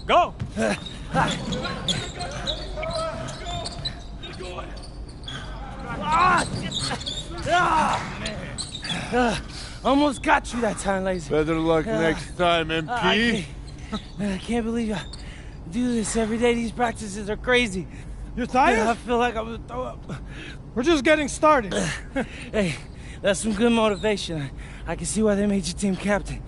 Go! Almost got you that time, Lazy. Better luck next time, MP. I can't believe I do this every day. These practices are crazy. You're tired? I feel like I'm gonna throw up. We're just getting started. Hey, that's some good motivation. I can see why they made you team captain.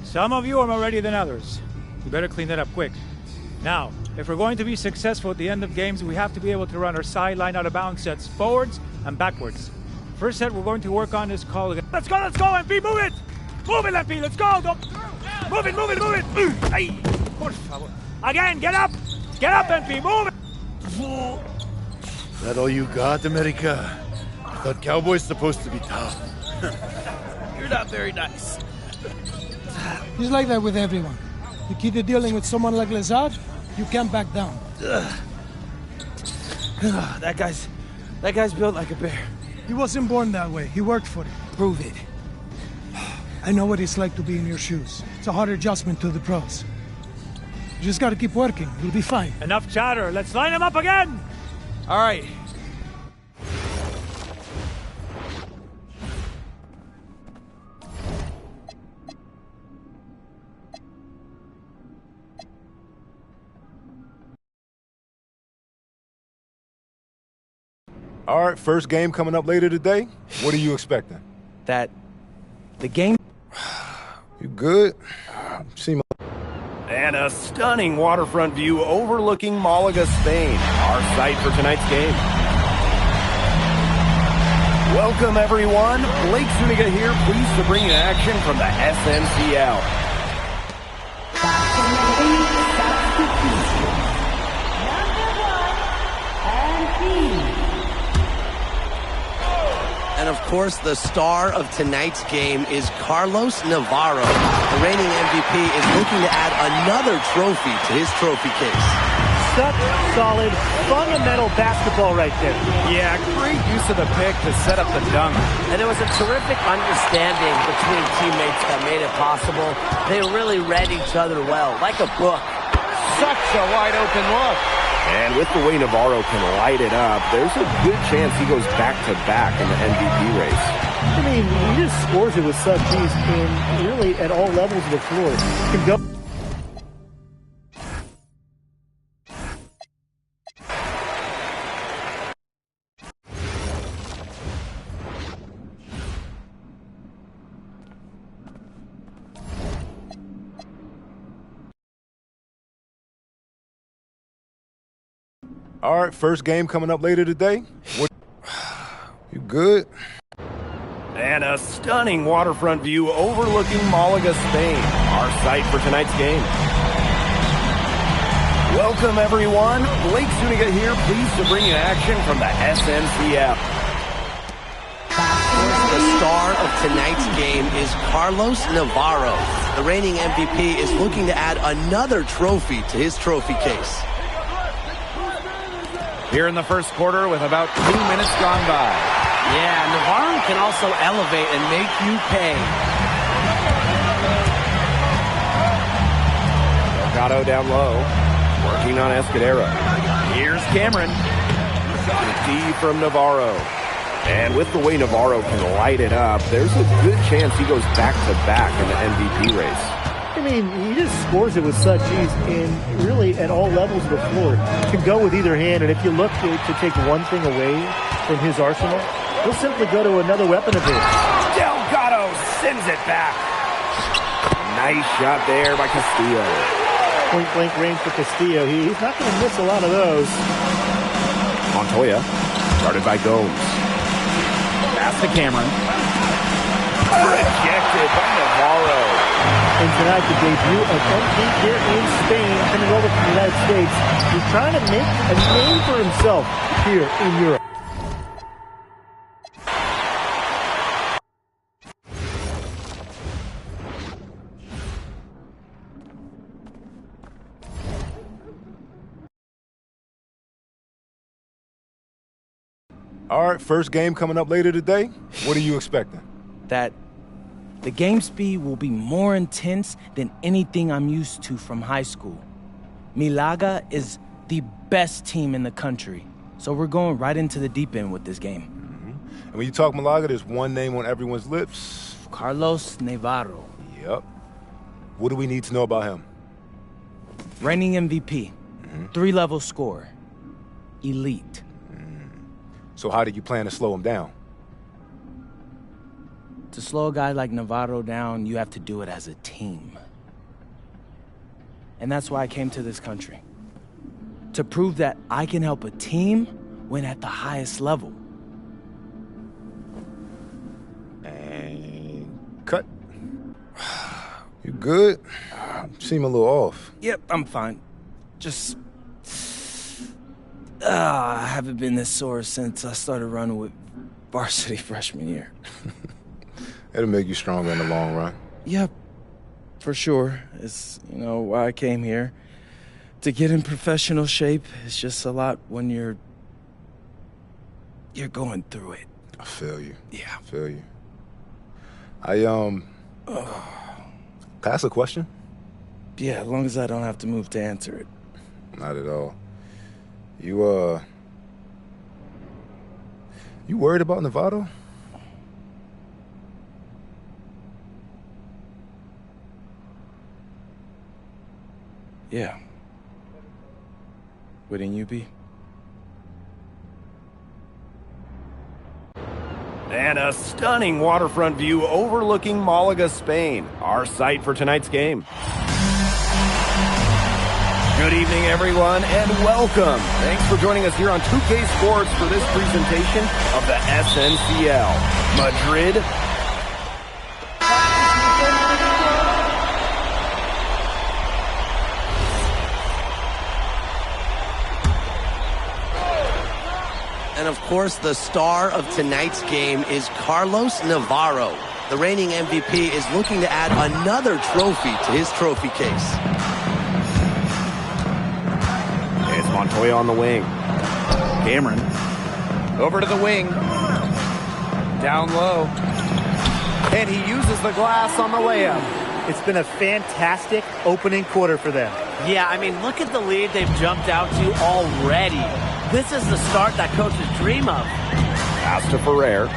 Some of you are more ready than others. We better clean that up quick. Now, if we're going to be successful at the end of games, we have to be able to run our sideline out of bounds sets forwards and backwards. First set we're going to work on is called... Let's go, MP, move it! Move it, MP, let's go! Move it! Ay, por favor. Again, get up, MP, move it! That all you got, America? I thought cowboys supposed to be tough. You're not very nice. He's like that with everyone. You keep dealing with someone like Lazard, you can't back down. That guy's built like a bear. He wasn't born that way. He worked for it. Prove it. I know what it's like to be in your shoes. It's a hard adjustment to the pros. You just gotta keep working. You'll be fine. Enough chatter. Let's line him up again! All right. All right, first game coming up later today. What are you expecting? That the game... You good? And a stunning waterfront view overlooking Malaga, Spain, our site for tonight's game. Welcome, everyone. Blake Zuniga here, pleased to bring you action from the SNCL. And of course, the star of tonight's game is Carlos Navarro. The reigning MVP is looking to add another trophy to his trophy case. Such solid, fundamental basketball right there. Yeah, great use of the pick to set up the dunk. And there was a terrific understanding between teammates that made it possible. They really read each other well, like a book. Such a wide open look. And with the way Navarro can light it up, there's a good chance he goes back-to-back in the MVP race. I mean, he just scores it with such ease in really at all levels of the floor. Can go. All right, first game coming up later today. You good? And a stunning waterfront view overlooking Malaga, Spain, our site for tonight's game. Welcome, everyone. Blake Zuniga here, pleased to bring you action from the SNCL. The star of tonight's game is Carlos Navarro. The reigning MVP is looking to add another trophy to his trophy case. Here in the first quarter with about 2 minutes gone by. Yeah, Navarro can also elevate and make you pay. Delgado down low, working on Escudero. Here's Cameron. The D from Navarro. And with the way Navarro can light it up, there's a good chance he goes back-to-back in the MVP race. I mean, he just scores it with such ease in really at all levels of the floor. Can go with either hand, and if you look to take one thing away from his arsenal, he'll simply go to another weapon of his. Delgado sends it back. Nice shot there by Castillo. Point-blank range for Castillo. He's not going to miss a lot of those. Montoya, started by Gomes. Pass to Cameron. Rejected by Navarro. And tonight, the debut of MP here in Spain, coming over from the United States. He's trying to make a name for himself here in Europe. All right, first game coming up later today. What are you expecting? That the game speed will be more intense than anything I'm used to from high school. Malaga is the best team in the country, so we're going right into the deep end with this game. And when you talk Malaga, there's one name on everyone's lips. Carlos Navarro. Yep. What do we need to know about him? Reigning MVP. 3-level scorer. Elite. So how do you plan to slow him down? To slow a guy like Navarro down, you have to do it as a team. And that's why I came to this country. To prove that I can help a team win at the highest level. And cut. You good? You seem a little off. Yep, I'm fine. Just... I haven't been this sore since I started running with varsity freshman year. It'll make you stronger in the long run. Yep, for sure. It's, why I came here. To get in professional shape, it's just a lot when you're going through it. I feel you. Yeah. I feel you. Can I ask a question? Yeah, as long as I don't have to move to answer it. Not at all. You worried about Navarro? Yeah. Wouldn't you be? And a stunning waterfront view overlooking Malaga, Spain, our site for tonight's game. Good evening, everyone, and welcome. Thanks for joining us here on 2K Sports for this presentation of the SNCL. Madrid. And of course, the star of tonight's game is Carlos Navarro. The reigning MVP is looking to add another trophy to his trophy case. It's Montoya on the wing. Cameron. Over to the wing. Down low. And he uses the glass on the layup. It's been a fantastic opening quarter for them. Yeah, I mean, look at the lead they've jumped out to already. This is the start that coaches dream of. Pass to Ferrer.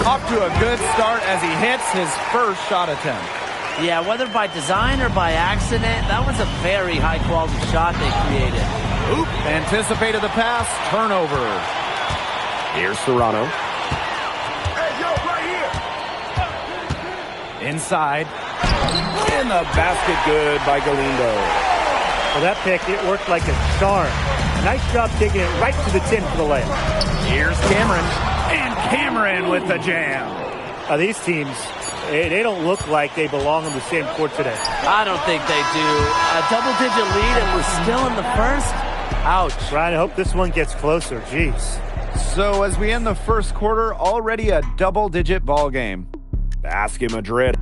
Off to a good start as he hits his first shot attempt. Yeah, whether by design or by accident, that was a very high-quality shot they created. Oop, anticipated the pass, turnover. Here's Serrano. Inside. In the basket, good by Galindo. Well, that pick, it worked like a charm. Nice job taking it right to the tin for the layup. Here's Cameron. And Cameron with the jam. These teams, they don't look like they belong on the same court today. I don't think they do. A double-digit lead and we're still in the first? Ouch. Brian, I hope this one gets closer. Jeez. So as we end the first quarter, already a double-digit ball game. Basket Madrid.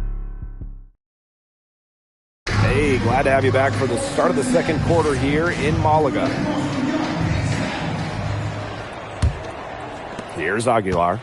Hey, glad to have you back for the start of the second quarter here in Malaga. Here's Aguilar.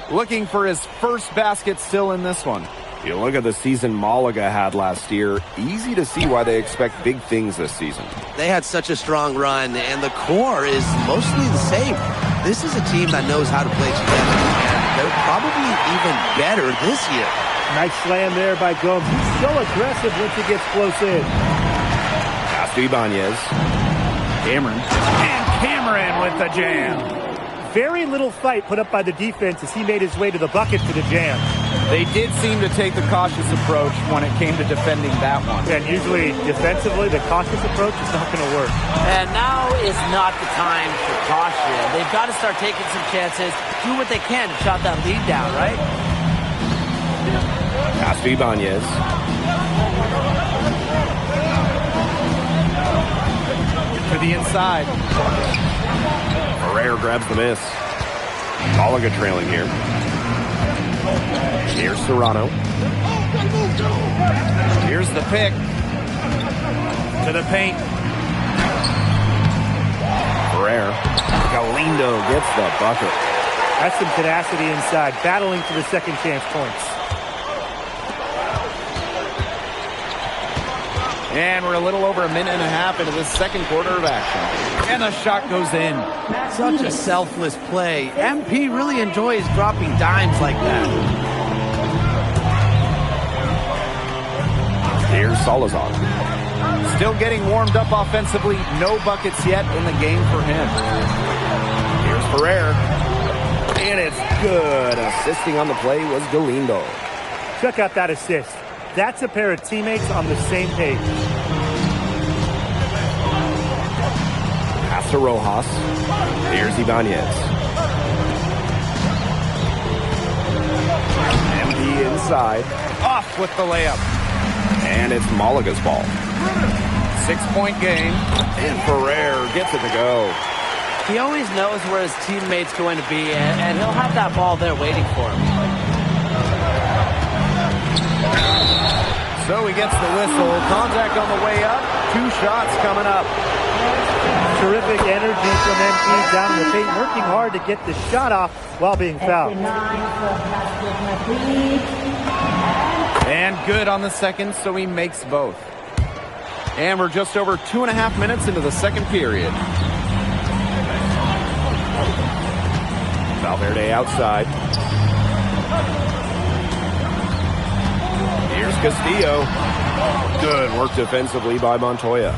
Looking for his first basket still in this one. You look at the season Malaga had last year, easy to see why they expect big things this season. They had such a strong run, and the core is mostly the same. This is a team that knows how to play together, and they're probably even better this year. Nice slam there by Gomes. He's so aggressive once he gets close in. Pass to Ibanez. Cameron. And Cameron with the jam. Very little fight put up by the defense as he made his way to the bucket for the jam. They did seem to take the cautious approach when it came to defending that one. And usually, defensively, the cautious approach is not going to work. And now is not the time for caution. They've got to start taking some chances, do what they can to shut that lead down, right? Pass to Ibanez. To the inside. Ferrer grabs the miss. Malaga trailing here. Here's Serrano. Here's the pick. To the paint. Ferrer. Galindo gets the bucket. That's some tenacity inside, battling for the second chance points. And we're a little over a minute and a half into this second quarter of action. And the shot goes in. Such a selfless play. MP really enjoys dropping dimes like that. Here's Salazar. Still getting warmed up offensively. No buckets yet in the game for him. Here's Ferrer. And it's good. Assisting on the play was Galindo. Check out that assist. That's a pair of teammates on the same page. Pass to Rojas. Here's Ibanez. MD inside. Off with the layup. And it's Malaga's ball. 6-point game. And Ferrer gets it to go. He always knows where his teammate's going to be, and he'll have that ball there waiting for him. So he gets the whistle. Contact on the way up. 2 shots coming up. Terrific energy from MP down in the paint, working hard to get the shot off while being fouled. And good on the second, so he makes both. And we're just over 2.5 minutes into the second period. Valverde outside. Here's Castillo. Good work defensively by Montoya.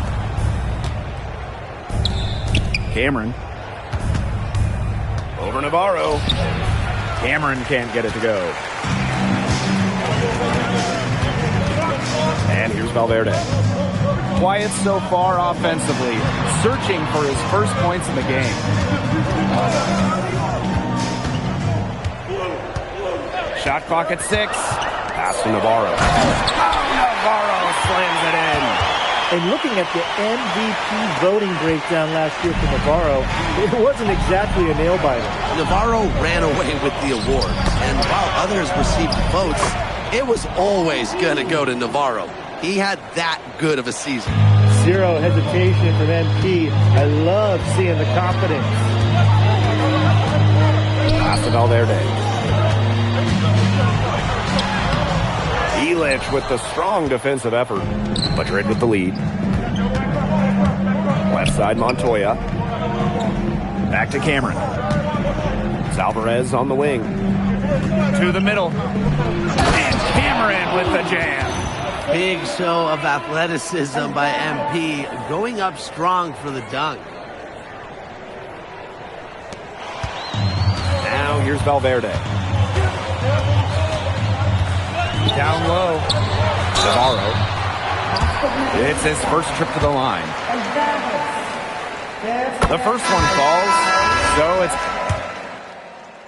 Cameron. Over Navarro. Cameron can't get it to go. And here's Valverde. Quiet so far offensively, searching for his first points in the game. Shot clock at 6. Pass to Navarro. Oh, Navarro slams it in. And looking at the MVP voting breakdown last year for Navarro, it wasn't exactly a nail-biter. Navarro ran away with the award, and while others received votes, it was always going to go to Navarro. He had that good of a season. Zero hesitation from MP. I love seeing the confidence. Pass to Valverde. Illich with the strong defensive effort. Madrid with the lead. Left side, Montoya. Back to Cameron. Alvarez on the wing. To the middle. And Cameron with the jam. Big show of athleticism by MP, going up strong for the dunk. Now here's Valverde. Down low. Navarro. It's his first trip to the line. The first one falls, so it's...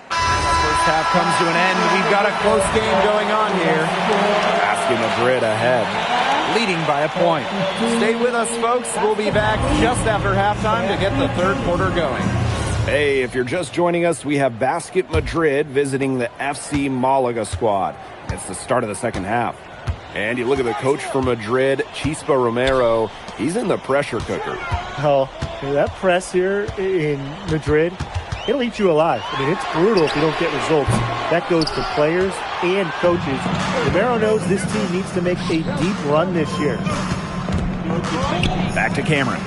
First half comes to an end. We've got a close game going on here. Asking Madrid ahead. Leading by a point. Stay with us, folks. We'll be back just after halftime to get the third quarter going. Hey, if you're just joining us, we have Basket Madrid visiting the FC Malaga squad. It's the start of the second half. And you look at the coach for Madrid, Chispa Romero. He's in the pressure cooker. Oh, that press here in Madrid, it'll eat you alive. I mean, it's brutal if you don't get results. That goes to players and coaches. Romero knows this team needs to make a deep run this year. Back to Cameron.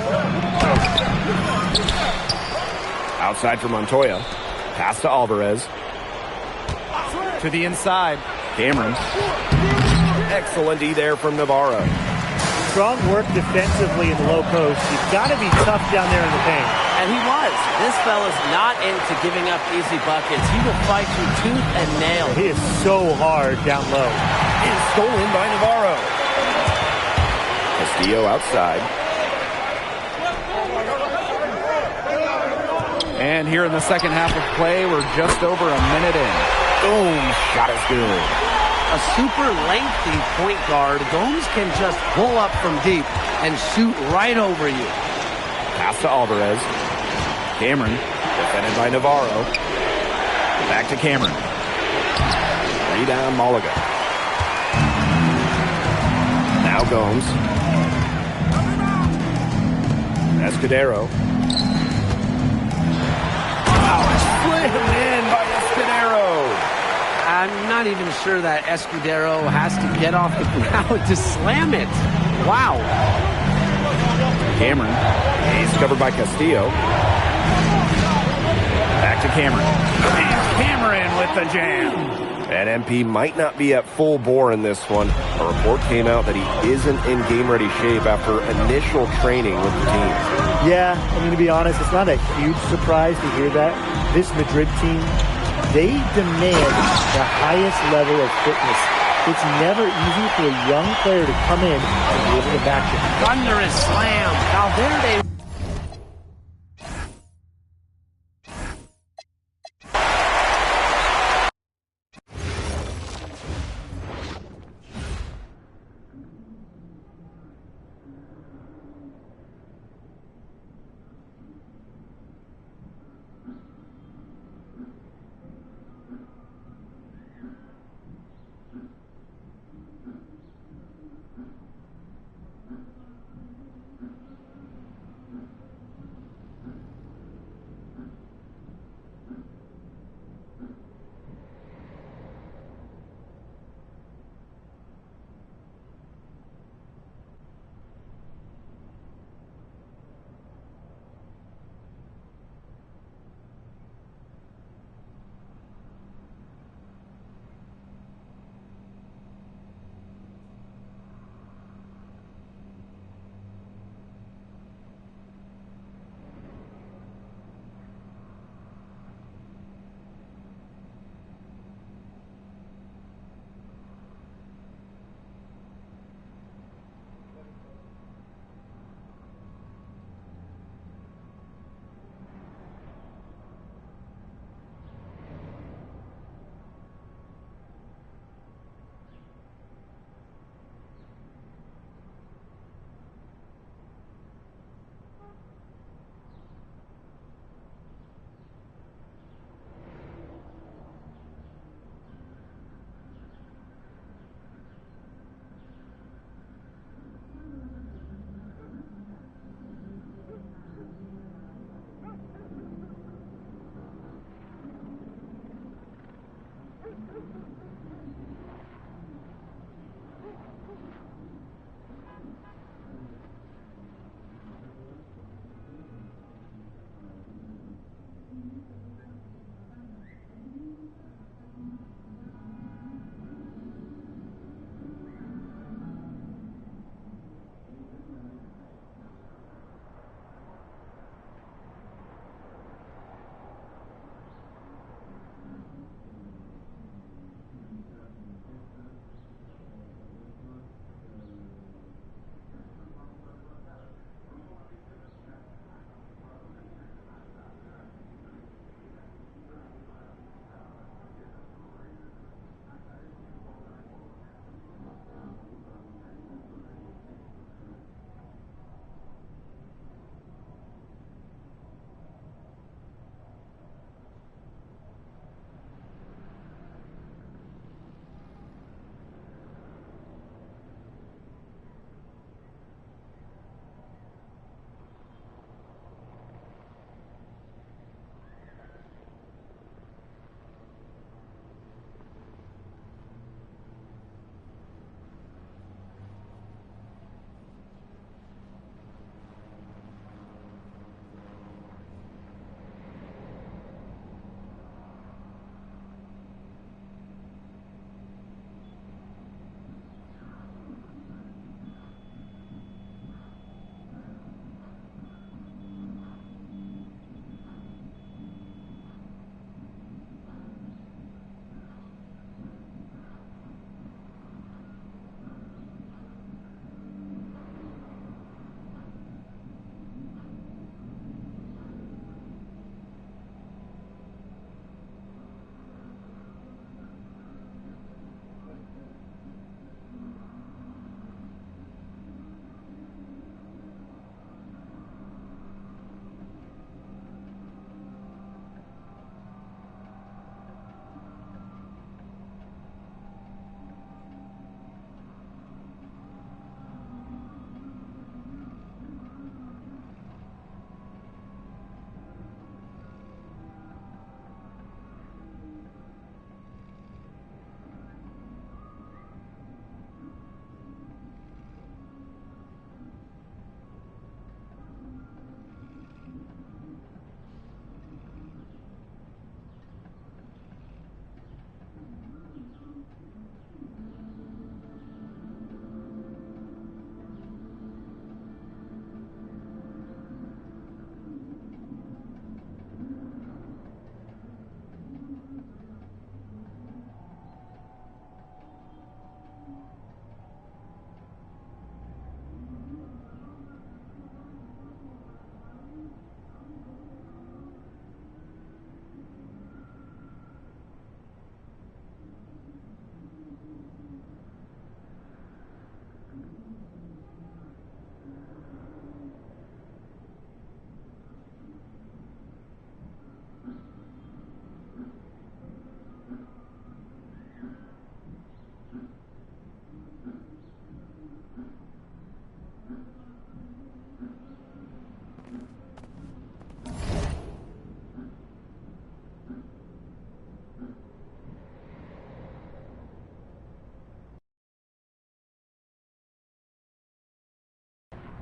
Outside for Montoya. Pass to Alvarez. To the inside. Cameron. Excellent D there from Navarro. Strong work defensively in the low post. You've got to be tough down there in the paint. And he was. This fella's not into giving up easy buckets. He will fight through tooth and nail. He is so hard down low. And stolen by Navarro. Castillo outside. And here in the second half of play, we're just over a minute in. Boom, shot is good. A super lengthy point guard, Gomes can just pull up from deep and shoot right over you. Pass to Alvarez. Cameron. Defended by Navarro. Back to Cameron. Rebound Malaga. Now Gomes. Escudero. Slam in by Escudero. I'm not even sure that Escudero has to get off the ground to slam it. Wow. Cameron. He's covered by Castillo. Back to Cameron. And Cameron with the jam. And MP might not be at full bore in this one. A report came out that he isn't in game-ready shape after initial training with the team. Yeah, I mean, to be honest, it's not a huge surprise to hear that. This Madrid team, they demand the highest level of fitness. It's never easy for a young player to come in and be able to match it. Thunderous slam. Valverde.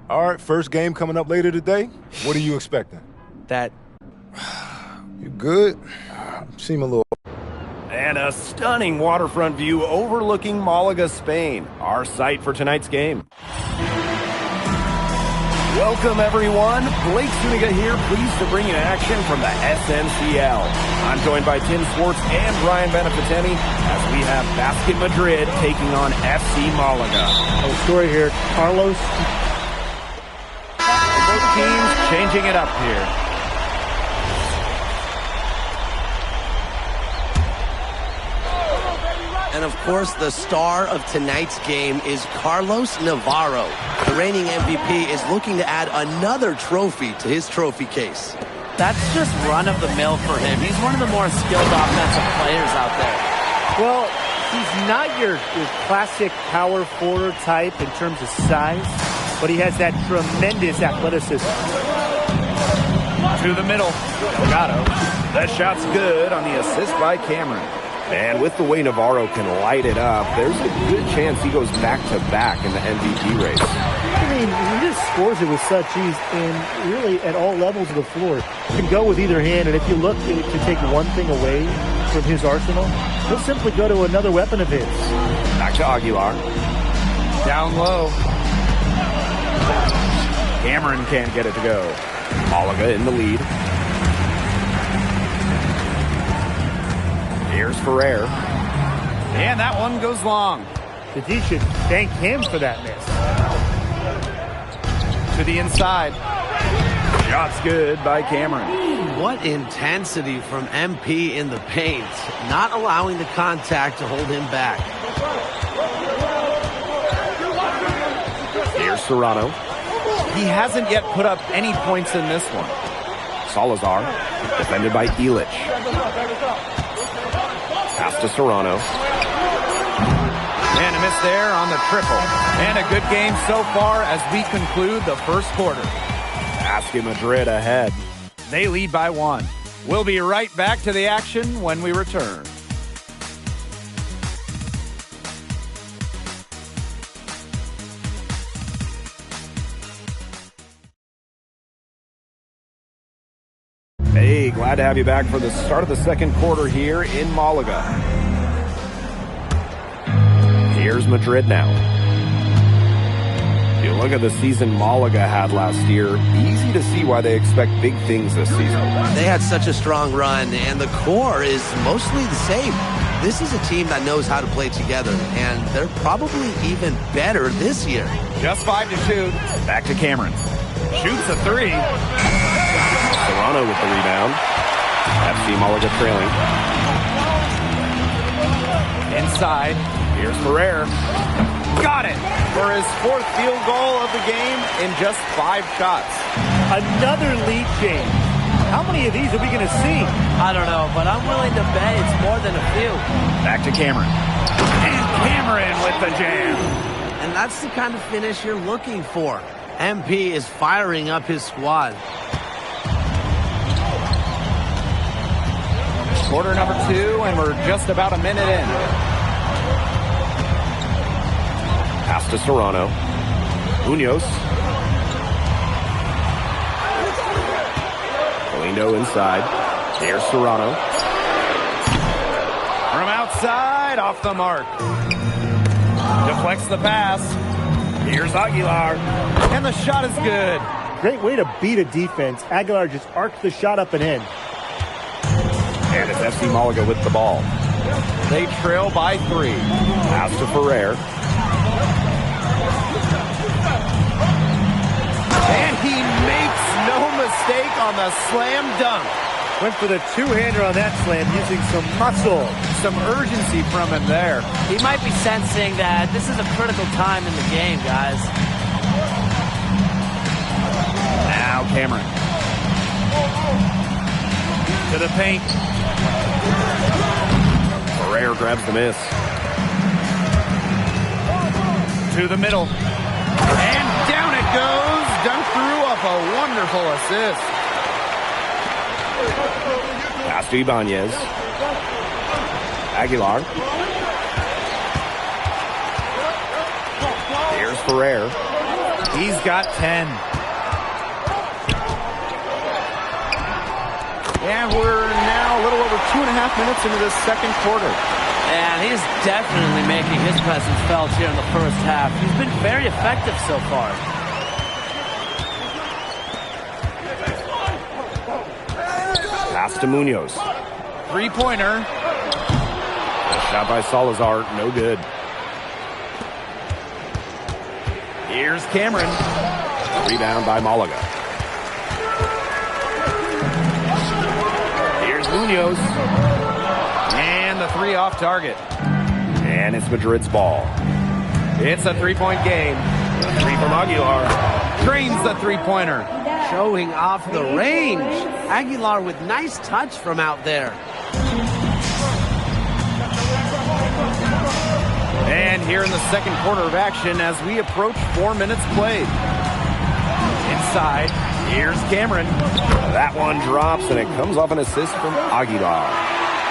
All right, first game coming up later today. What are you expecting? That You good? Seem a little... And a stunning waterfront view overlooking Malaga, Spain, our site for tonight's game. Welcome, everyone. Blake Zuniga here, pleased to bring you action from the SNCL. I'm joined by Tim Swartz and Brian Benefitemi as we have Basket Madrid taking on FC Malaga. Oh, story here. Carlos. Both teams changing it up here. And of course, the star of tonight's game is Carlos Navarro. The reigning MVP is looking to add another trophy to his trophy case. That's just run-of-the-mill for him. He's one of the more skilled offensive players out there. Well, he's not your classic power forward type in terms of size, but he has that tremendous athleticism. To the middle. Delgado. That shot's good on the assist by Cameron. And with the way Navarro can light it up, there's a good chance he goes back-to-back in the MVP race. I mean, he just scores it with such ease, and really at all levels of the floor. He can go with either hand, and if you look to take one thing away from his arsenal, he'll simply go to another weapon of his. Back to Aguilar. Down low. Cameron can't get it to go. Malaga in the lead. Here's Ferrer. And that one goes long. The D should thank him for that miss. To the inside. Shot's good by Cameron. What intensity from MP in the paint, not allowing the contact to hold him back. Here's Serrano. He hasn't yet put up any points in this one. Salazar, defended by Illich. Pass to Serrano. And a miss there on the triple. And a good game so far as we conclude the first quarter. Basket Madrid ahead. They lead by 1. We'll be right back to the action when we return. Hey, glad to have you back for the start of the second quarter here in Malaga. Here's Madrid now. If you look at the season Malaga had last year, easy to see why they expect big things this season. They had such a strong run, and the core is mostly the same. This is a team that knows how to play together, and they're probably even better this year. Just 5 to shoot. Back to Cameron. Shoots a 3. Serrano with the rebound. FC Malaga trailing. Inside. Here's Ferrer. Got it for his 4th field goal of the game in just 5 shots. Another lead change. How many of these are we going to see? I don't know, but I'm willing to bet it's more than a few. Back to Cameron. And Cameron with the jam. And that's the kind of finish you're looking for. MP is firing up his squad. Quarter number 2, and we're just about a minute in. Pass to Serrano. Munoz. Galindo inside. There's Serrano. From outside, off the mark. Deflects the pass. Here's Aguilar. And the shot is good. Great way to beat a defense. Aguilar just arcs the shot up and in. And it's FC Malaga with the ball. They trail by 3. Pass to Ferrer. And he makes no mistake on the slam dunk. Went for the two-hander on that slam using some muscle. Some urgency from him there. He might be sensing that this is a critical time in the game, guys. Now Cameron. To the paint. Ferrer grabs the miss. To the middle. And down it goes. Dunked through off a wonderful assist. Pass to Ibanez. Aguilar. Here's Ferrer. He's got 10. And we're now a little over 2.5 minutes into the second quarter. And he's definitely making his presence felt here in the first half. He's been very effective so far. Pass to Munoz. Three-pointer. A shot by Salazar, no good. Here's Cameron. Rebound by Malaga. Here's Munoz. And the three off target. And it's Madrid's ball. It's a three-point game. A three from Aguilar. Drains the three-pointer. Showing off the range. Aguilar with nice touch from out there. And here in the second quarter of action as we approach 4 minutes played. Inside, here's Cameron. That one drops, and it comes off an assist from Aguilar.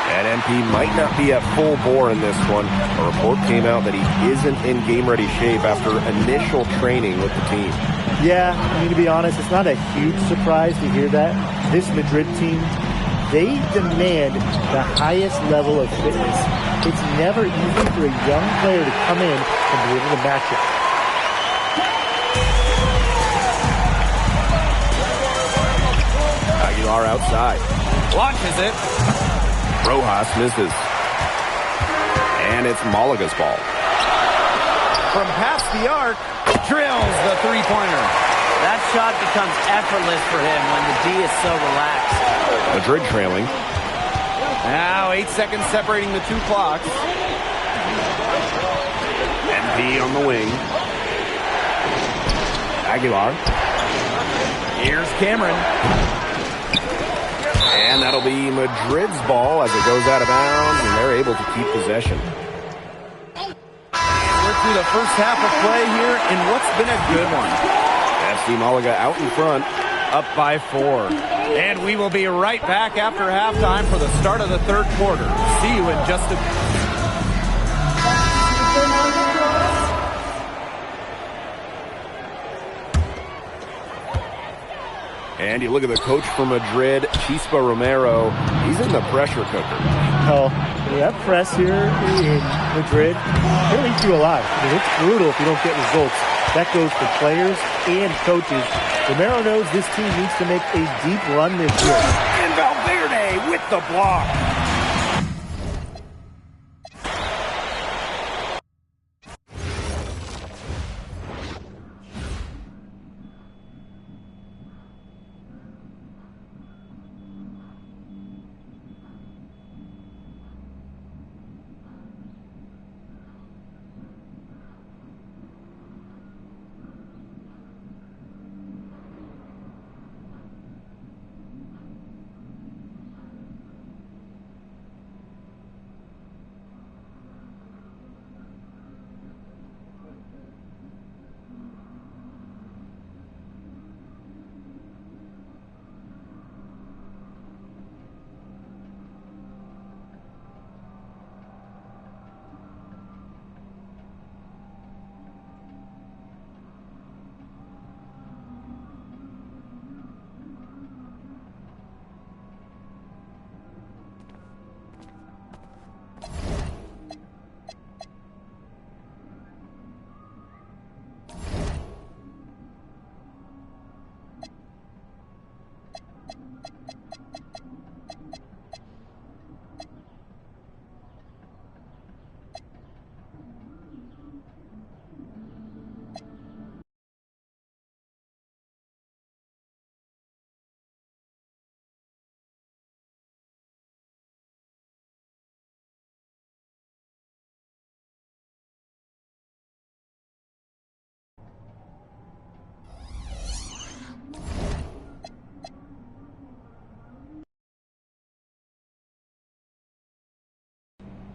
And MP might not be at full bore in this one. A report came out that he isn't in game-ready shape after initial training with the team. Yeah, I mean, to be honest, it's not a huge surprise to hear that. This Madrid team, they demand the highest level of fitness. It's never easy for a young player to come in and be able to match it. Aguilar outside. Launches it. Rojas misses. And it's Malaga's ball. From past the arc, drills the three-pointer. That shot becomes effortless for him when the D is so relaxed. Madrid trailing. Now 8 seconds separating the two clocks. MP on the wing. Aguilar. Here's Cameron. And that'll be Madrid's ball as it goes out of bounds, and they're able to keep possession. We're through the first half of play here in what's been a good one. FC Malaga out in front. Up by 4. And we will be right back after halftime for the start of the third quarter. See you in just a minute. And you look at the coach from Madrid, Chispa Romero. He's in the pressure cooker. Oh, that press here in Madrid, they'll eat you alive. I mean, it's brutal if you don't get results. That goes for players and coaches. Romero knows this team needs to make a deep run this year. And Valverde with the block.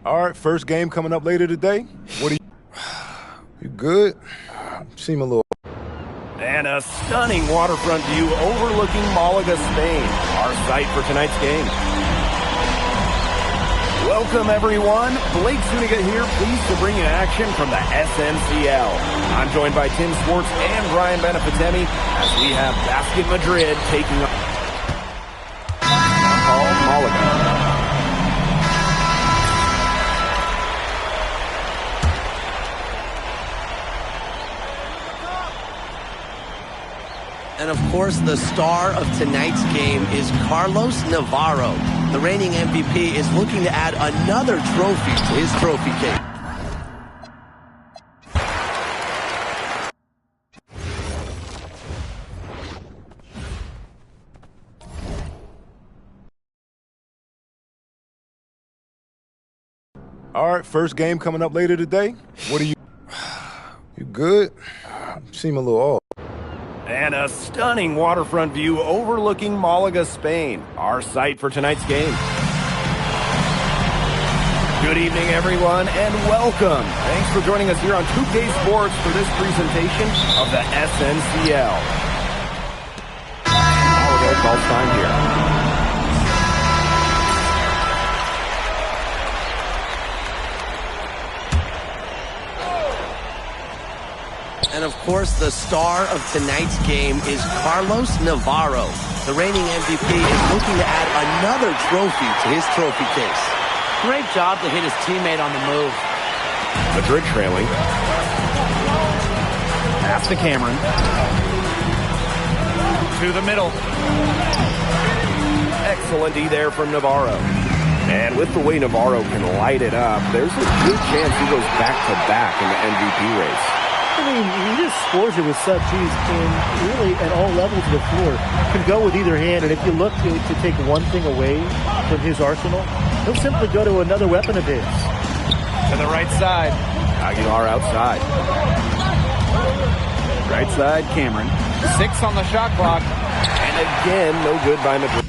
All right, first game coming up later today. What are you good? Seem a little. And a stunning waterfront view overlooking Malaga, Spain. Our site for tonight's game. Welcome, everyone. Blake Zuniga here, pleased to bring you action from the SNCL. I'm joined by Tim Swartz and Brian Benefitemi as we have Basket Madrid taking on Malaga. And of course, the star of tonight's game is Carlos Navarro. The reigning MVP is looking to add another trophy to his trophy case. All right, first game coming up later today. What are you? You good? You seem a little off. And a stunning waterfront view overlooking Malaga, Spain, our site for tonight's game. Good evening, everyone, and welcome. Thanks for joining us here on 2K Sports for this presentation of the SNCL. Malaga calls time here. And of course, the star of tonight's game is Carlos Navarro. The reigning MVP is looking to add another trophy to his trophy case. Great job to hit his teammate on the move. Madrid trailing. Pass to Cameron. To the middle. Excellent D there from Navarro. And with the way Navarro can light it up, there's a good chance he goes back-to-back in the MVP race. I mean, he just scores it with such ease and really at all levels of the floor. Can go with either hand, and if you look to take one thing away from his arsenal, he'll simply go to another weapon of his. To the right side. Aguilar outside. Right side, Cameron. 6 on the shot clock. And again, no good by Madrid.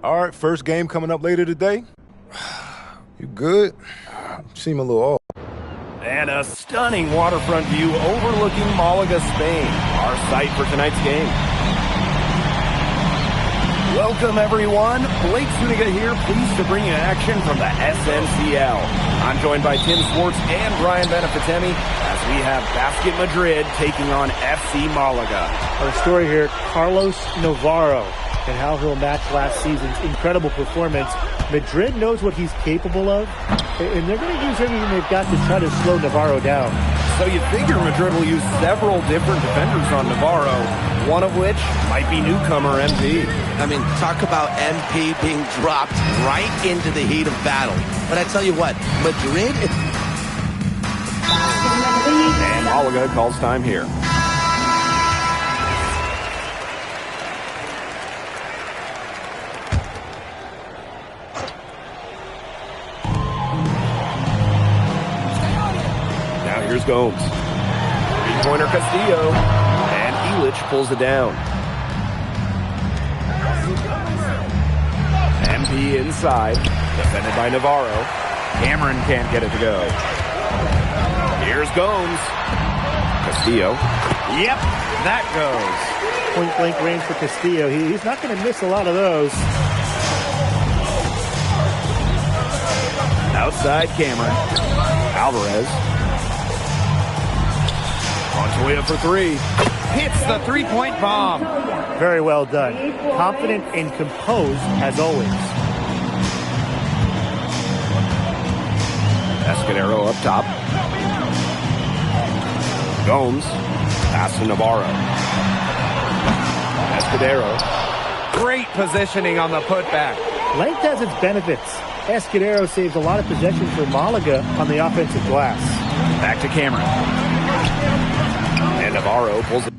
All right, first game coming up later today. You good? You seem a little off. And a stunning waterfront view overlooking Malaga, Spain, our site for tonight's game. Welcome, everyone. Blake Zuniga here, pleased to bring you action from the SNCL. I'm joined by Tim Swartz and Brian Benefitemi as we have Basket Madrid taking on FC Malaga. Our story here, Carlos Navarro, and how he'll match last season's incredible performance. Madrid knows what he's capable of, and they're going to use everything they've got to try to slow Navarro down. So you figure Madrid will use several different defenders on Navarro, one of which might be newcomer MP. I mean, talk about MP being dropped right into the heat of battle. But I tell you what, Madrid... And Malaga calls time here. Here's Gomes. Three-pointer Castillo. And Illich pulls it down. MP inside. Defended by Navarro. Cameron can't get it to go. Here's Gomes. Castillo. Yep, that goes. Point-blank range for Castillo. He's not going to miss a lot of those. Outside Cameron. Alvarez. Montoya for three. Hits the three-point bomb. Very well done. Confident and composed as always. Escudero up top. Gomes. Pass to Navarro. Escudero. Great positioning on the putback. Length has its benefits. Escudero saves a lot of possession for Malaga on the offensive glass. Back to Cameron. And Navarro pulls it.